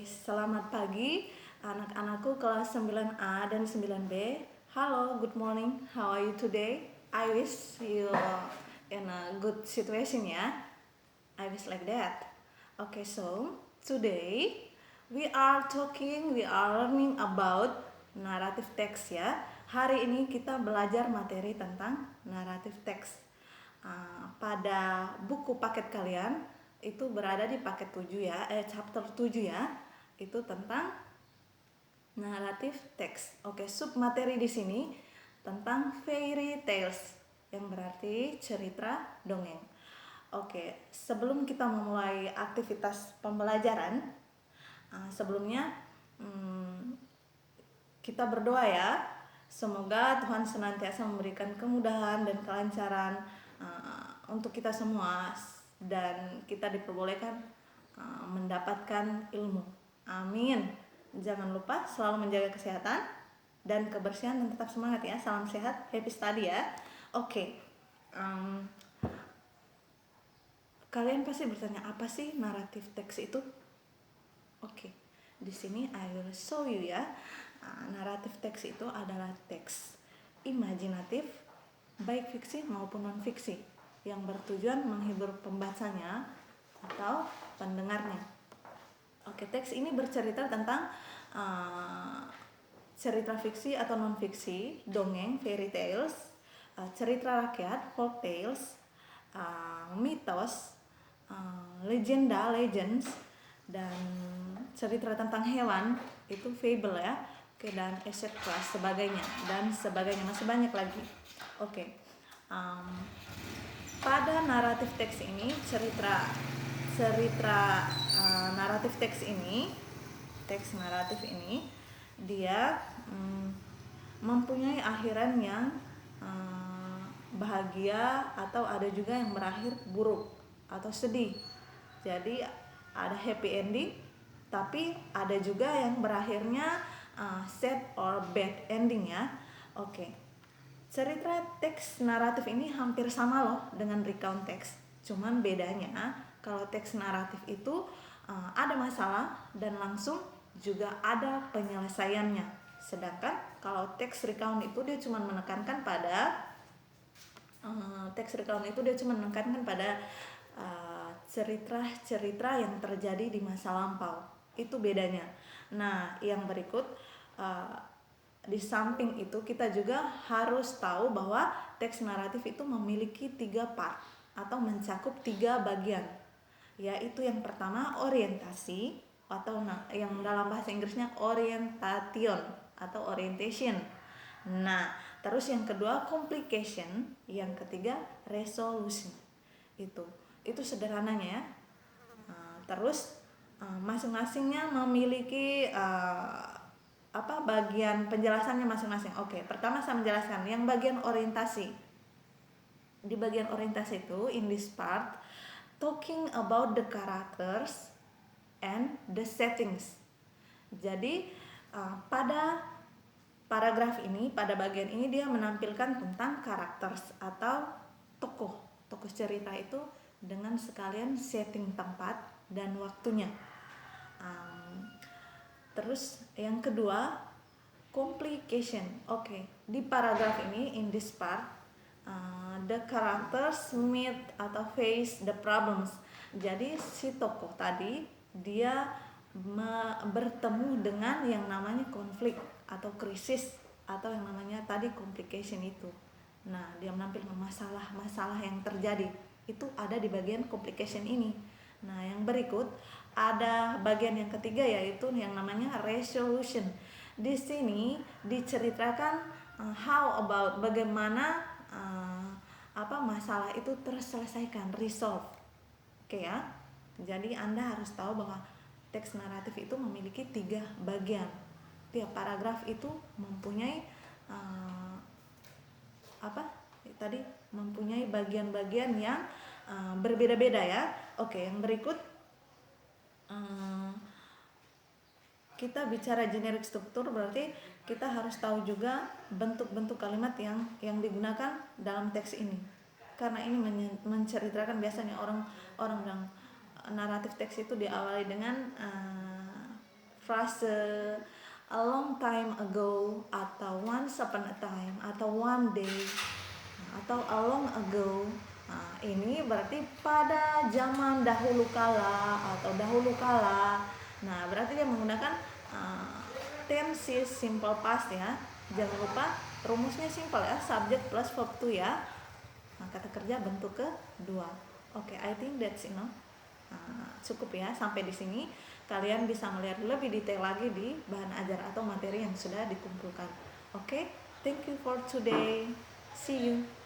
Selamat pagi anak-anakku kelas 9A dan 9B. Hello, good morning. How are you today? I wish you in a good situation ya. I wish like that. So today we are learning about narrative text ya. Hari ini kita belajar materi tentang narrative text. Pada buku paket kalian itu berada di paket 7 ya, chapter 7 ya. Itu tentang narrative text. Sub materi di sini tentang fairy tales yang berarti cerita dongeng. Sebelum kita memulai aktivitas pembelajaran, sebelumnya kita berdoa ya. Semoga Tuhan senantiasa memberikan kemudahan dan kelancaran untuk kita semua dan kita diperbolehkan mendapatkan ilmu. Amin. Jangan lupa selalu menjaga kesehatan dan kebersihan dan tetap semangat ya. Salam sehat, happy study ya. Kalian pasti bertanya, apa sih narrative text itu? Di sini I will show you ya. Narrative text itu adalah teks imajinatif, baik fiksi maupun non-fiksi, yang bertujuan menghibur pembacanya atau pendengarnya. Teks ini bercerita tentang cerita fiksi atau non-fiksi, dongeng, fairy tales, cerita rakyat, folk tales, mitos, legends, dan cerita tentang hewan, itu fable ya, dan etc. sebagainya, dan sebagainya, masih banyak lagi. Pada naratif teks ini, naratif teks naratif ini dia mempunyai akhiran yang bahagia, atau ada juga yang berakhir buruk atau sedih. Jadi ada happy ending, tapi ada juga yang berakhirnya sad or bad ending ya. Cerita teks naratif ini hampir sama loh dengan recount teks. Cuman bedanya kalau teks naratif itu ada masalah dan langsung juga ada penyelesaiannya. Sedangkan kalau teks recount itu dia cuma menekankan pada cerita-cerita yang terjadi di masa lampau. Itu bedanya. Nah, yang berikut di samping itu kita juga harus tahu bahwa teks naratif itu memiliki 3 part atau mencakup 3 bagian. Yaitu yang pertama orientasi, atau yang dalam bahasa Inggrisnya orientation atau orientation. Nah, terus yang kedua complication, yang ketiga resolution. Itu sederhananya ya. Terus masing-masingnya memiliki bagian penjelasannya masing-masing. Pertama saya menjelaskan yang bagian orientasi. Di bagian orientasi itu, in this part, talking about the characters and the settings. Jadi pada paragraf ini, pada bagian ini dia menampilkan tentang characters atau tokoh cerita itu dengan sekalian setting tempat dan waktunya. Terus yang kedua complication. Di paragraf ini, in this part, the characters meet atau face the problems. Jadi si tokoh tadi dia bertemu dengan yang namanya konflik atau krisis, atau yang namanya tadi complication itu. Nah, dia menampilkan masalah-masalah yang terjadi. Itu ada di bagian complication ini. Nah, yang berikut ada bagian yang ketiga, yaitu yang namanya resolution. Di sini diceritakan how about bagaimana masalah itu terselesaikan, resolve. Ya. Jadi Anda harus tahu bahwa teks naratif itu memiliki 3 bagian. Tiap paragraf itu mempunyai mempunyai bagian-bagian yang berbeda-beda ya. Yang berikut kita bicara generic struktur, berarti kita harus tahu juga bentuk-bentuk kalimat yang digunakan dalam teks ini. Karena ini menceritakan, biasanya orang bilang naratif teks itu diawali dengan frase a long time ago, atau once upon a time, atau one day, atau a long ago. Nah, ini berarti pada zaman dahulu kala atau dahulu kala. Nah, berarti dia menggunakan tenses simple past ya. Jangan lupa rumusnya simple ya, subject plus verb to ya. Nah, kata kerja bentuk kedua. Oke, I think that's enough. Cukup ya sampai di sini. Kalian bisa melihat lebih detail lagi di bahan ajar atau materi yang sudah dikumpulkan. Oke, thank you for today. See you.